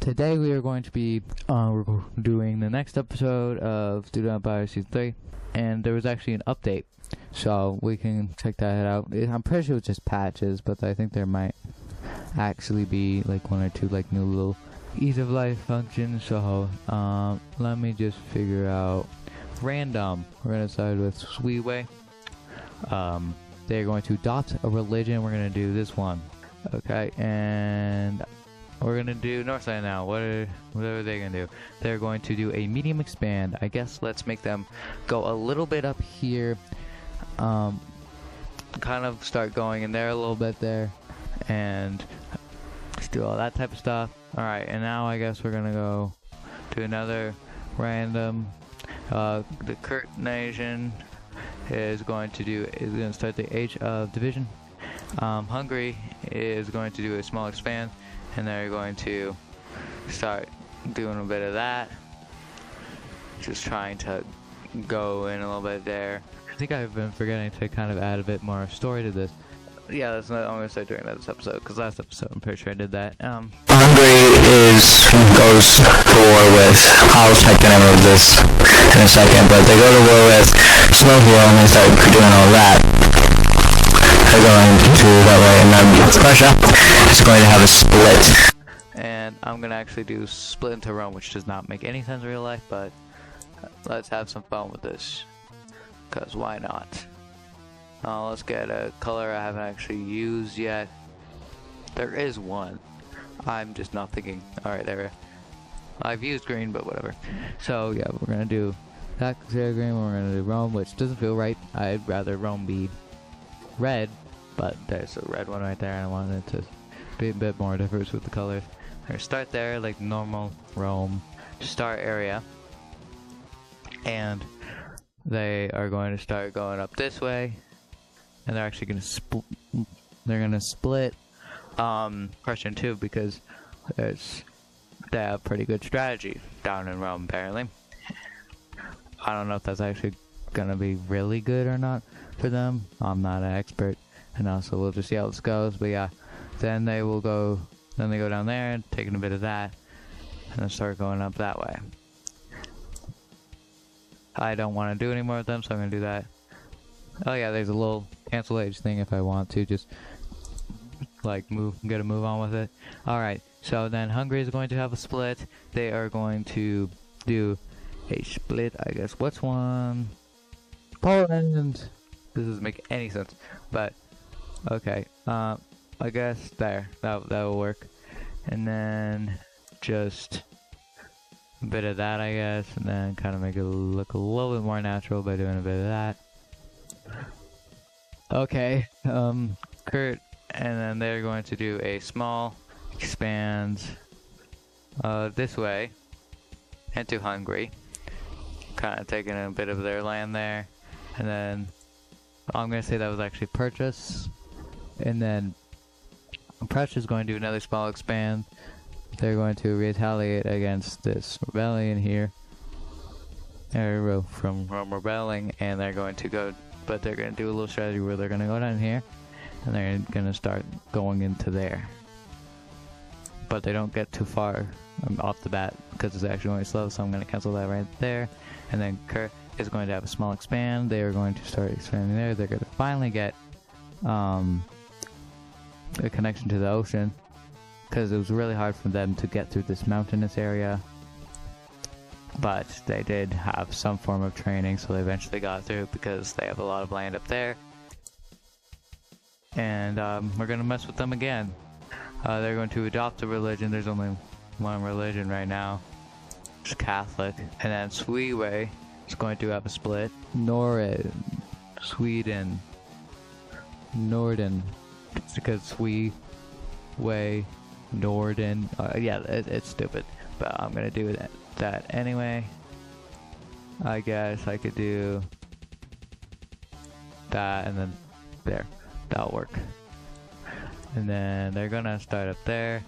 Today we are going to be doing the next episode of Doodle Empire Season 3, and there was actually an update, so we can check that out. I'm pretty sure it's just patches, but I think there might actually be like one or two like new little ease of life functions. So let me just figure out random. We're gonna start with Sweetway. They're going to adopt a religion. We're gonna do this one. Okay, and we're gonna do Northside now. What are they gonna do? They're going to do a medium expand. I guess let's make them go a little bit up here. Kind of start going in there a little bit there, and let's do all that type of stuff. All right, and now I guess we're gonna go to another random. The Kurt Nation is going to start the Age of Division. Hungary is going to do a small expand, and they're going to start doing a bit of that. Just trying to go in a little bit there. I think I've been forgetting to kind of add a bit more story to this. Yeah, that's not. I'm gonna start doing that this episode, because last episode I'm pretty sure I did that. Hungary goes to war with. I'll check the name of this in a second, but they go to war with Slovenia and they start doing all that. They're going to that way, and then Russia is going to have a split. And I'm gonna actually do split into Rome, which does not make any sense in real life, but let's have some fun with this, because why not? Let's get a color I haven't actually used yet. There is one. I'm just not thinking. Alright, there. I've used green, but whatever. So yeah, we're gonna do that green, we're gonna do Rome, which doesn't feel right. I'd rather Rome be red, but there's a red one right there, and I wanted to be a bit more diverse with the colors. I'm gonna start there, like normal Rome start area, and they are going to start going up this way, and they're actually gonna split Prussian too, because they have pretty good strategy down in Rome apparently. I don't know if that's actually gonna be really good or not for them. I'm not an expert, and also we'll just see how this goes. But yeah, then they go down there, taking a bit of that, and then start going up that way. I don't want to do any more of them, so I'm gonna do that. Oh yeah, there's a little cancel age thing if I want to just like get a move on with it. Alright, so then Hungary is going to have a split. They are going to do a split, I guess. What's one? Poland! This doesn't make any sense, but okay. I guess that will work, and then just a bit of that, I guess, and then kind of make it look a little bit more natural by doing a bit of that. Okay, Kurt, and then they're going to do a small expand this way into Hungary, kind of taking a bit of their land there, and then I'm going to say that was actually purchase, and then Prussia is going to do another small expand. They're going to retaliate against this rebellion here, from Rome rebelling, and they're going to go, but they're going to do a little strategy where they're going to go down here, and they're going to start going into there. But they don't get too far off the bat, because it's actually going slow, so I'm going to cancel that right there. And then Kurt is going to have a small expand. They are going to start expanding there. They're going to finally get a connection to the ocean, because it was really hard for them to get through this mountainous area. But they did have some form of training, so they eventually got through, because they have a lot of land up there. And we're going to mess with them again. They're going to adopt a religion. There's only one religion right now. It's Catholic. And then Sweden is going to have a split. Sweden. Norden. It's because Norden. Yeah, it's stupid. But I'm going to do that anyway. I guess I could do that, and then there. That'll work. And then they're gonna start up there.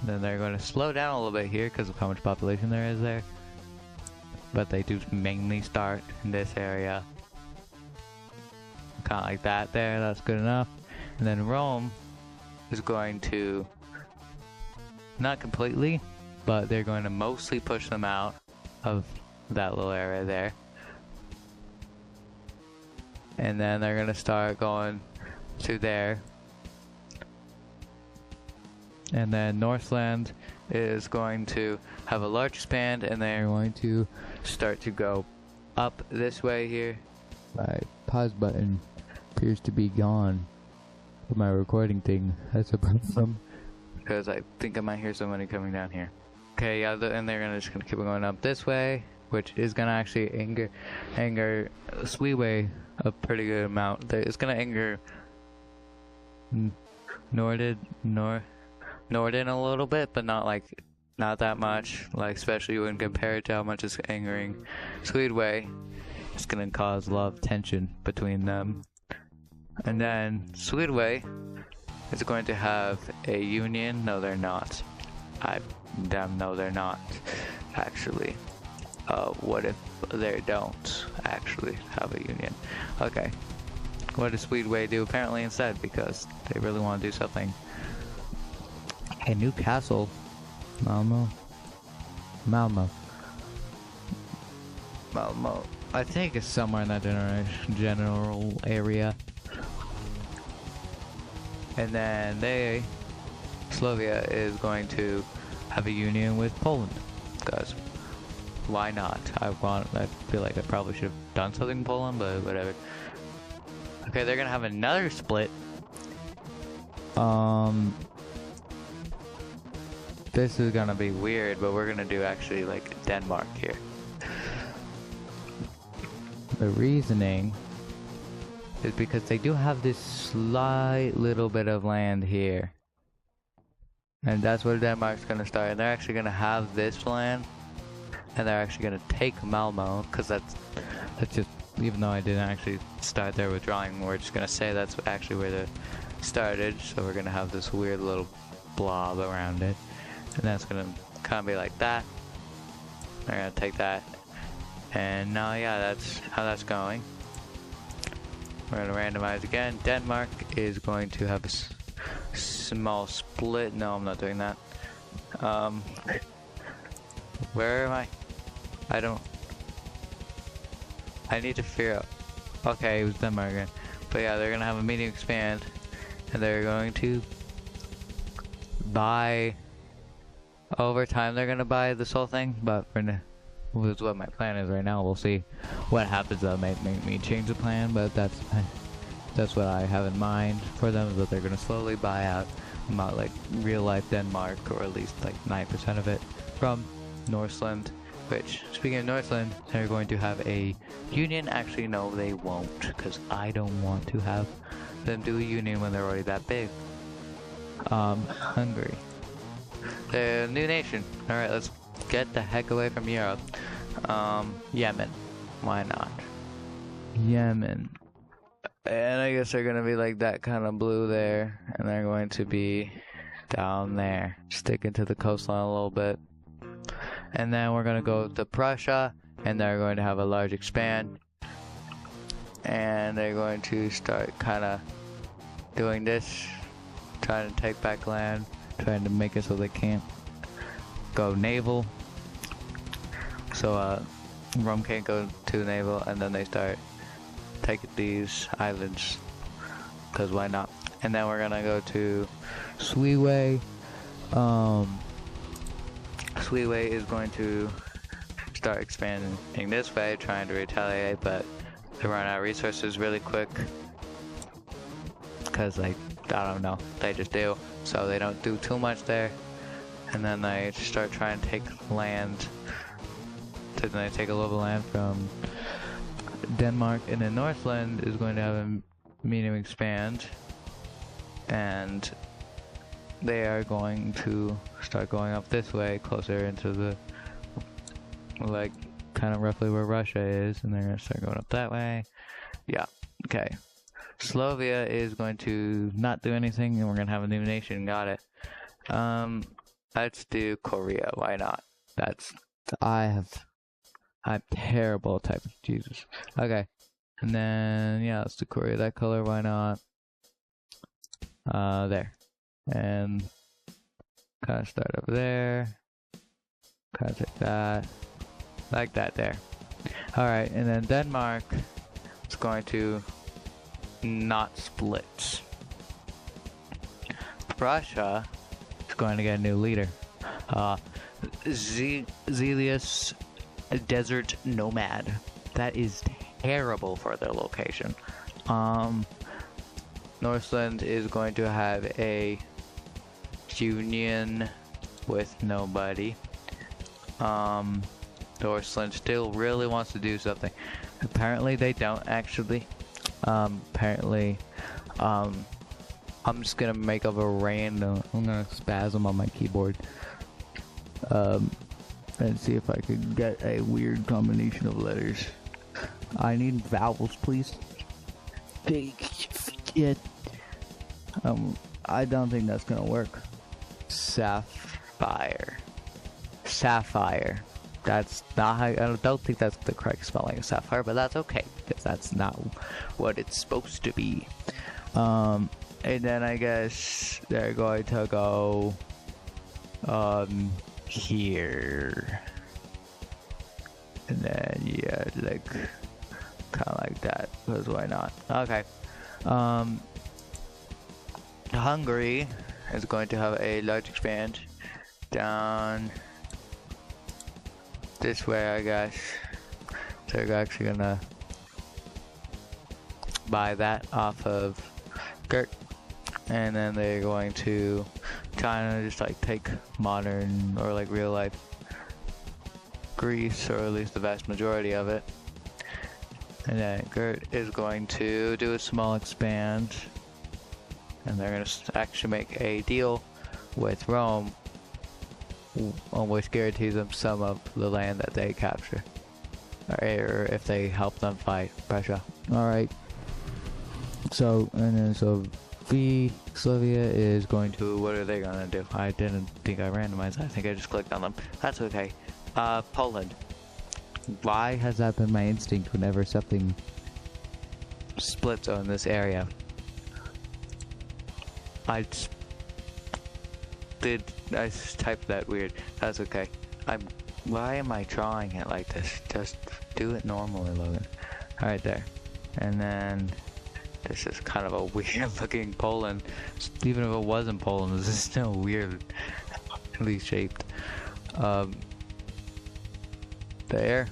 Then they're gonna slow down a little bit here because of how much population there is there. But they do mainly start in this area. Kind of like that there, that's good enough. And then Rome is going to not completely, but they're going to mostly push them out of that little area there. And then they're going to start going to there. And then Northland is going to have a large expand, and they're going to start to go up this way here. My pause button appears to be gone for my recording thing. That's a problem. Because I think I might hear somebody coming down here. Okay, yeah, and they're just gonna keep going up this way, which is gonna actually anger Sweetway a pretty good amount. It's gonna anger Norden a little bit, but not that much. Like, especially when compared to how much it's angering Sweetway, it's gonna cause a lot of tension between them. And then Sweetway is going to have a union. No, they're not. No, they're not. Actually, what if they don't actually have a union? Okay. What does Sweetway do apparently instead? Because they really want to do something. A new castle. Malmo. I think it's somewhere in that general area. And then Slovia is going to have a union with Poland. Because why not? I feel like I probably should have done something in Poland, but whatever. Okay, they're gonna have another split. This is gonna be weird, but we're gonna do actually like Denmark here. The reasoning is because they do have this slight little bit of land here. And that's where Denmark's gonna start. And they're actually gonna have this land. And they're actually gonna take Malmo, because that's just, even though I didn't actually start their withdrawing, we're just gonna say that's actually where they started. So we're gonna have this weird little blob around it. And that's gonna kind of be like that. They're gonna take that. And now, yeah, that's how that's going. We're gonna randomize again. Denmark is going to have a small split. No, I'm not doing that. Where am I? I need to figure out. Okay, it was Denmark again. But yeah, they're gonna have a medium expand, and they're going to buy. Over time, they're gonna buy this whole thing, but for now, with what my plan is right now, we'll see what happens. That might make me change the plan, but that's what I have in mind for them, is that they're gonna slowly buy out about like real life Denmark, or at least like 9% of it from Northland. Which, speaking of Northland, they're going to have a union. Actually, no, they won't, because I don't want to have them do a union when they're already that big. Hungary. The new nation. Alright, let's get the heck away from Europe. Yemen. Why not? Yemen. And I guess they're gonna be like that kind of blue there. And they're going to be down there. Sticking to the coastline a little bit. And then we're gonna go to Prussia. And they're going to have a large expand. And they're going to start kind of doing this. Trying to take back land. Trying to make it so they can't go naval. So Rome can't go to naval, and then they start taking these islands, because why not? And then we're gonna go to Sweetway. Sweetway is going to start expanding this way, trying to retaliate, but they run out of resources really quick, because I don't know, they just do. So they don't do too much there, and then they start trying to take land. So then they take a little bit of land from Denmark, and then Northland is going to have a medium expand, and they are going to start going up this way, closer into the, like, kind of roughly where Russia is, and they're going to start going up that way. Yeah, okay. Slovia is going to not do anything, and we're going to have a new nation. Got it. Let's do Korea. Why not? I'm terrible at typing. Jesus. Okay. And then, yeah, let's do Korea. That color. Why not? There. And kind of start up there. Kind of like that there. Alright, and then Denmark is going to not split. Russia is going to get a new leader. Zelius Desert Nomad. That is terrible for their location. Northland is going to have a union with nobody. Northland still really wants to do something. Apparently they don't actually. Apparently, I'm just gonna make up a random, I'm gonna spasm on my keyboard. And see if I could get a weird combination of letters. I need vowels, please. Big shit. I don't think that's gonna work. Sapphire. That's not how, I don't think that's the correct spelling of sapphire, but that's okay, because that's not what it's supposed to be. And then I guess they're going to go, here. And then, yeah, like, kind of like that, because why not? Okay. Hungary is going to have a large expand down this way, I guess. They're actually gonna buy that off of Gert, and then they're going to kind of just like take modern or like real life Greece, or at least the vast majority of it. And then Gert is going to do a small expand, and they're going to actually make a deal with Rome, which guarantees them some of the land that they capture, or if they help them fight Prussia. Alright, so, and then so Slovenia is going to, what are they gonna do? I didn't think I randomized, I think I just clicked on them. That's okay. Poland. Why has that been my instinct whenever something splits on this area? I just typed that weird. That's okay. Why am I drawing it like this? Just do it normally, Logan. Alright, there. And then this is kind of a weird looking Poland. Even if it wasn't Poland, this is still weirdly shaped. There.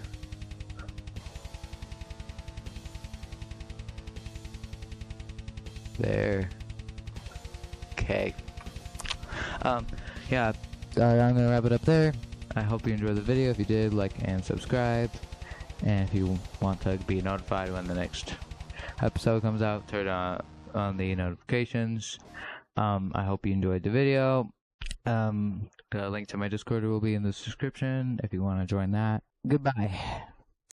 There. Okay. Yeah, I'm gonna wrap it up there. I hope you enjoyed the video. If you did, like and subscribe. And if you want to be notified when the next episode comes out, turn on the notifications. I hope you enjoyed the video. The link to my Discord will be in the description if you want to join that. Goodbye.